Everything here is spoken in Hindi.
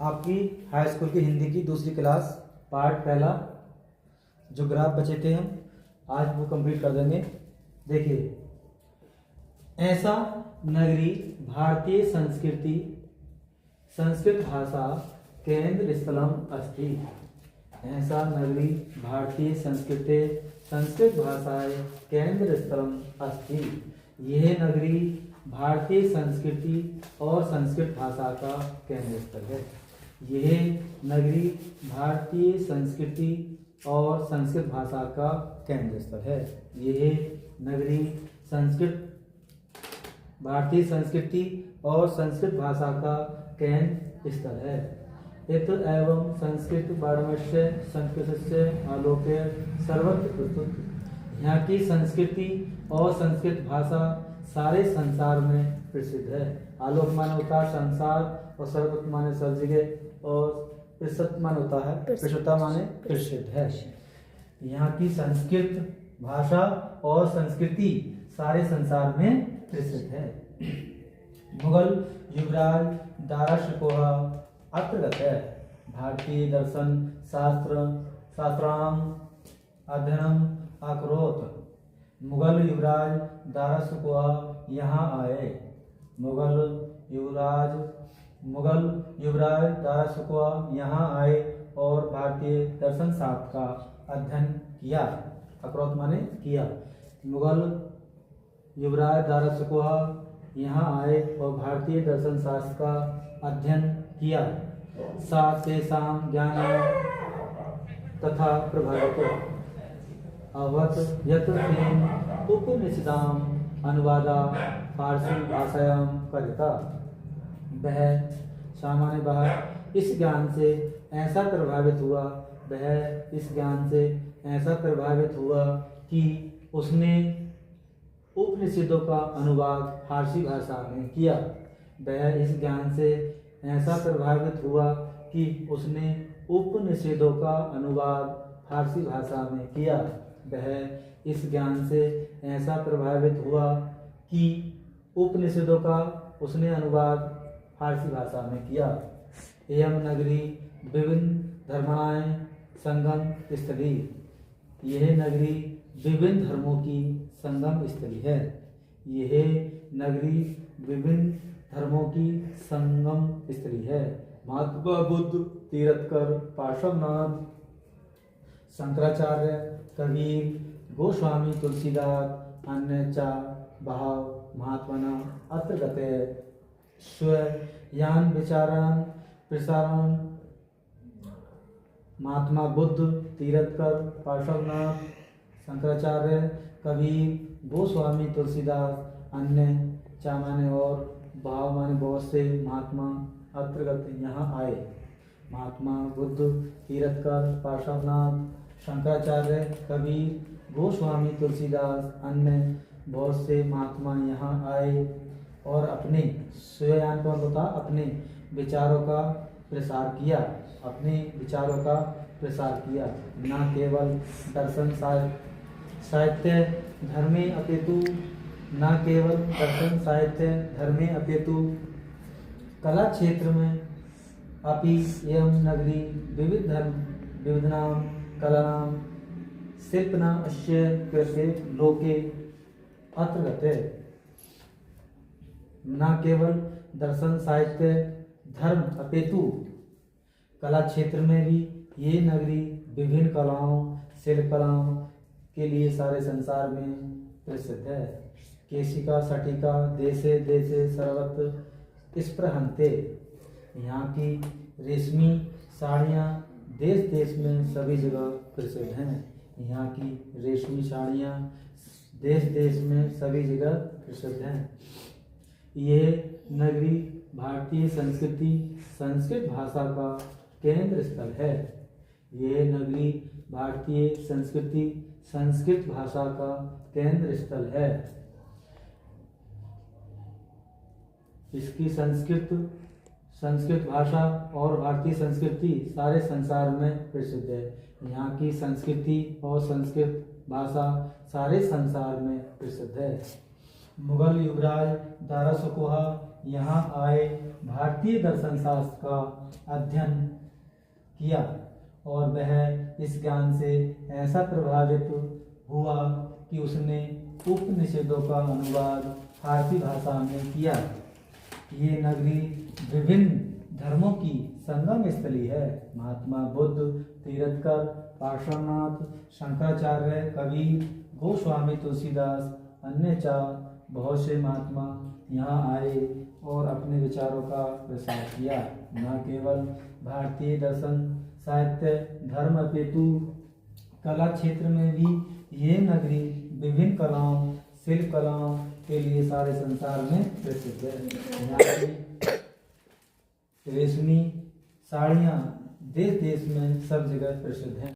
आपकी हाई स्कूल की हिंदी की दूसरी क्लास पार्ट पहला जो ग्राफ बचे थे हम आज वो कंप्लीट कर देंगे। देखिए, ऐसा नगरी भारतीय संस्कृति संस्कृत भाषा केंद्र स्थलम अस्ति। ऐसा नगरी भारतीय संस्कृति संस्कृत भाषाएं केंद्र स्थलम अस्ति। यह नगरी भारतीय संस्कृति और संस्कृत भाषा का केंद्र स्थल है। यह नगरी भारतीय संस्कृति और संस्कृत भाषा का केंद्र स्थल है। यह नगरी भारतीय संस्कृति और संस्कृत भाषा का केंद्र स्थल है। इत एवं संस्कृत बाणवश्य संस्कृतस्य आलोके सर्वत्र प्रस्तुत। यहाँ की संस्कृति और संस्कृत भाषा सारे संसार में प्रसिद्ध है। आलोक माने होता है संसार और सर्वत्र माने सब जगह और प्रसिद्ध माने होता है प्रसिद्धता माने प्रसिद्ध है। यहाँ की संस्कृत भाषा और संस्कृति सारे संसार में प्रसिद्ध है। मुगल युवराज दारा शिकोहा अत्रगत है। भारतीय दर्शन शास्त्राम अध्ययनम अकरोत। मुगल युवराज दारा शिकोहा यहाँ आए। मुगल युवराज दारा शिकोहा यहाँ आए और भारतीय दर्शन शास्त्र का अध्ययन किया। अकरोत माने किया। मुगल युवराज दारा शिकोहा यहाँ आए और भारतीय दर्शन शास्त्र का अध्ययन किया। सा तेषां ज्ञानं तथा प्रभावितो अभवत् यत् तेन उपनिषदाम् अनुवादा फारसी भाषायां कृता। वह सामान्य वह इस ज्ञान से ऐसा प्रभावित हुआ कि उसने उपनिषदों का अनुवाद फारसी भाषा में किया। वह इस ज्ञान से ऐसा प्रभावित हुआ कि उसने उपनिषदों का अनुवाद फारसी भाषा में किया। वह इस ज्ञान से ऐसा प्रभावित हुआ कि उपनिषदों का उसने अनुवाद फारसी भाषा में किया। एवं नगरी विभिन्न धर्माणां संगम स्थली। यह नगरी विभिन्न धर्मों की संगम स्थली है। यह नगरी विभिन्न धर्मों की संगम स्थली है। महात्मा बुद्ध, तीर्थकर, पार्श्वनाथ, शंकराचार्य, कबीर, गोस्वामी तुलसीदास अन्य चा बहव महात्मना अत्र गते स्वयान विचारान प्रसारण। महात्मा बुद्ध, तीर्थकर, पार्श्वनाथ, शंकराचार्य, कबीर, गोस्वामी तुलसीदास अन्य चा माने और भाव माने बहुत से महात्मा अत्रगत यहाँ आए। महात्मा बुद्ध, तीर्थकर, पार्श्वनाथ, शंकराचार्य, कबीर, गोस्वामी तुलसीदास अन्य बहुत से महात्मा यहाँ आए और अपने स्वयं अपने विचारों का प्रसार किया। न केवल दर्शन साहित्य धर्मे अपितु कला क्षेत्र में अपि एवं नगरी विविधानां कलानां शिल्पना अस्य कृते लोके अत्र गते। न केवल दर्शन साहित्य धर्म अपितु कला क्षेत्र में भी ये नगरी विभिन्न कलाओं शिल्प कलाओं के लिए सारे संसार में प्रसिद्ध है। केशिका सटिका देशे देशे सर्वत्र स्पृहन्ते। यहाँ की रेशमी साड़ियाँ देश देश में सभी जगह प्रसिद्ध हैं। यहाँ की रेशमी साड़ियाँ देश देश में सभी जगह प्रसिद्ध हैं। यह नगरी भारतीय संस्कृति संस्कृत भाषा का केंद्र स्थल है। यह नगरी भारतीय संस्कृति संस्कृत भाषा का केंद्र स्थल है। इसकी संस्कृत भाषा और भारतीय संस्कृति सारे संसार में प्रसिद्ध है। यहाँ की संस्कृति और संस्कृत भाषा सारे संसार में प्रसिद्ध है। मुगल युवराज दारा शिकोहा यहाँ आए भारतीय दर्शन शास्त्र का अध्ययन किया और वह इस ज्ञान से ऐसा प्रभावित हुआ कि उसने उपनिषदों का अनुवाद फारसी भाषा में किया। ये नगरी विभिन्न धर्मों की संगम स्थली है। महात्मा बुद्ध, तीर्थकर, पार्श्वनाथ, शंकराचार्य, कबीर, गोस्वामी तुलसीदास, अन्य चार बहुत से महात्मा यहाँ आए और अपने विचारों का प्रसार किया। न केवल भारतीय दर्शन, साहित्य, धर्म अपितु कला क्षेत्र में भी ये नगरी विभिन्न कलाओं, शिल्प कलाओं के लिए सारे संसार में प्रसिद्ध है। यहाँ की रेशमी साड़ियाँ देश देश में सब जगह प्रसिद्ध हैं।